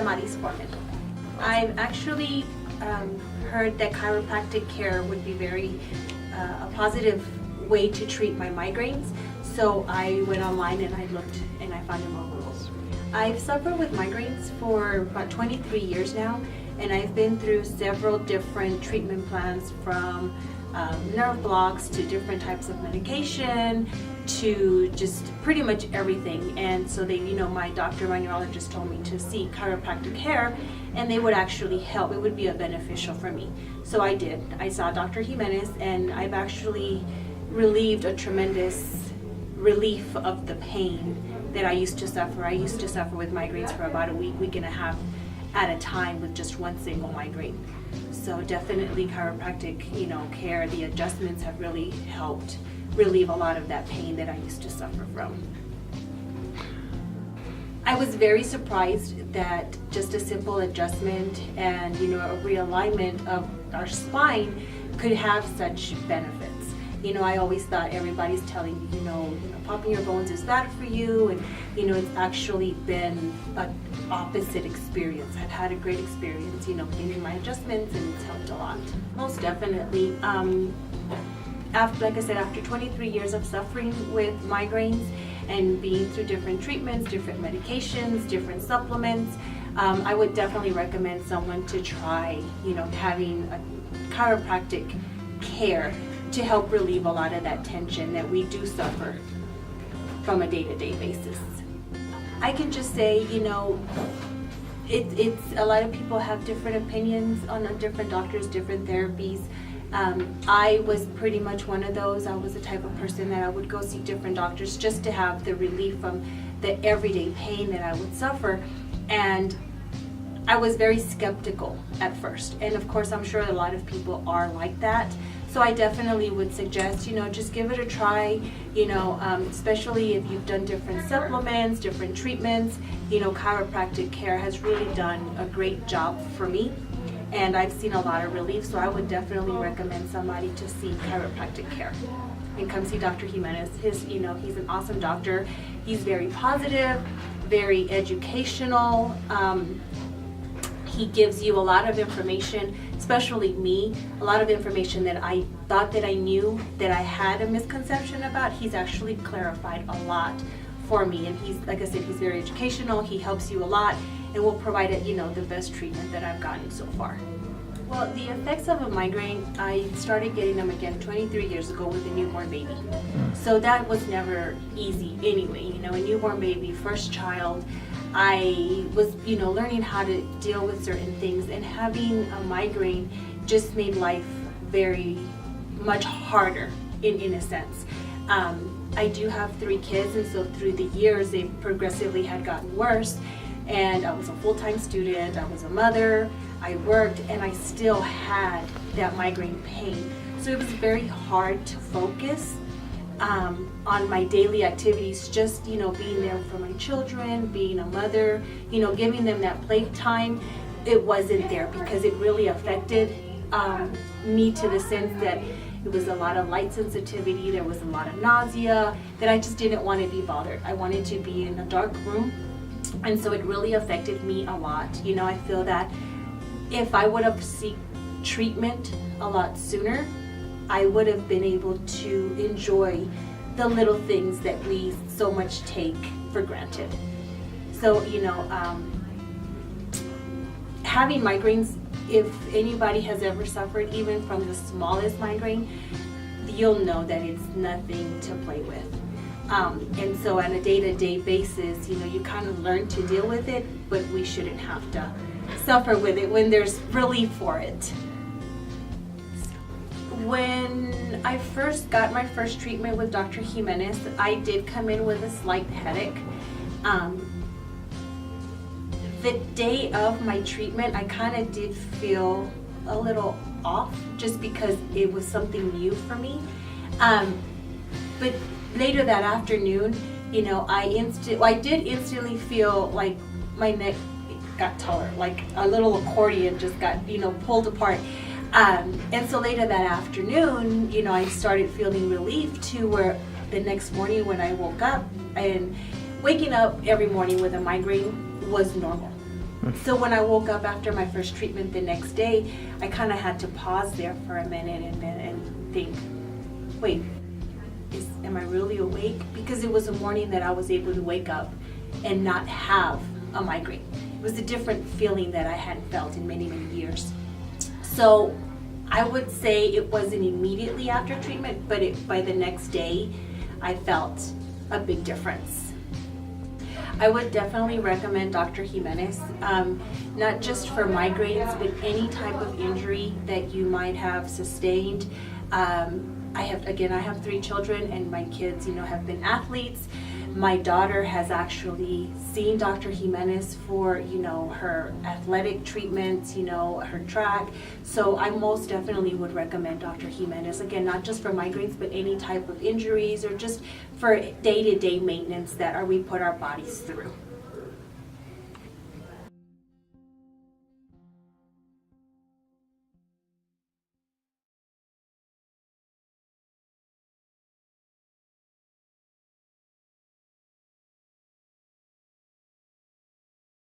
Damaris Foreman. I've actually heard that chiropractic care would be very a positive way to treat my migraines. So I went online and I looked and I found them all rules. I've suffered with migraines for about 23 years now, and I've been through several different treatment plans, from nerve blocks to different types of medication to just pretty much everything. And so they, my doctor, my neurologist told me to seek chiropractic care, and they would actually help. It would be a beneficial for me. So I did. I saw Dr. Jimenez, and I've actually relieved a tremendous relief of the pain that I used to suffer. I used to suffer with migraines for about a week and a half at a time with just one single migraine. So definitely chiropractic, care, the adjustments have really helped relieve a lot of that pain that I used to suffer from. I was very surprised that just a simple adjustment and a realignment of our spine could have such benefits. I always thought everybody's telling you, popping your bones is bad for you, and it's actually been an opposite experience. I've had a great experience, getting my adjustments, and it's helped a lot. Most definitely. Like I said, after 23 years of suffering with migraines and being through different treatments, different medications, different supplements, I would definitely recommend someone to try, having a chiropractic care to help relieve a lot of that tension that we do suffer from a day-to-day basis. I can just say, it's a lot of people have different opinions on different doctors, different therapies. I was pretty much one of those. I was the type of person that I would go see different doctors just to have the relief from the everyday pain that I would suffer. And I was very skeptical at first. And of course, I'm sure a lot of people are like that. So I definitely would suggest, just give it a try, especially if you've done different supplements, different treatments. Chiropractic care has really done a great job for me, and I've seen a lot of relief. So I would definitely recommend somebody to seek chiropractic care and come see Dr. Jimenez. He's an awesome doctor. He's very positive, very educational. He gives you a lot of information, especially me, a lot of information that I thought that I knew, that I had a misconception about. He's actually clarified a lot for me, and he's, like I said, he's very educational. He helps you a lot, and will provide the best treatment that I've gotten so far. Well, the effects of a migraine, I started getting them again 23 years ago with a newborn baby. So that was never easy anyway. A newborn baby, first child. I was, learning how to deal with certain things, and having a migraine just made life very much harder in a sense. I do have 3 kids, and so through the years they progressively had gotten worse, and I was a full-time student, I was a mother, I worked, and I still had that migraine pain. So it was very hard to focus on my daily activities, just being there for my children, being a mother, giving them that playtime. It wasn't there because it really affected me, to the sense that it was a lot of light sensitivity, there was a lot of nausea, that I just didn't want to be bothered. I wanted to be in a dark room, and so it really affected me a lot. I feel that if I would have sought treatment a lot sooner, I would have been able to enjoy the little things that we so much take for granted. So, having migraines, if anybody has ever suffered even from the smallest migraine, you'll know that it's nothing to play with. And so on a day-to-day basis, you kind of learn to deal with it, but we shouldn't have to suffer with it when there's relief for it. When I first got my first treatment with Dr. Jimenez, I did come in with a slight headache. The day of my treatment, I kind of did feel a little off, just because it was something new for me. But later that afternoon, I did instantly feel like my neck got taller, like a little accordion just got, pulled apart. And so later that afternoon, I started feeling relief, to where the next morning when I woke up, and waking up every morning with a migraine was normal. So when I woke up after my first treatment the next day, I kind of had to pause there for a minute and think, wait, am I really awake? Because it was a morning that I was able to wake up and not have a migraine. It was a different feeling that I hadn't felt in many, many years. So I would say it wasn't immediately after treatment, but by the next day, I felt a big difference. I would definitely recommend Dr. Jimenez, not just for migraines, but any type of injury that you might have sustained. I have 3 children, and my kids, have been athletes. My daughter has actually seen Dr. Jimenez for, her athletic treatments, her track. So I most definitely would recommend Dr. Jimenez, again, not just for migraines, but any type of injuries or just for day-to-day maintenance that we put our bodies through.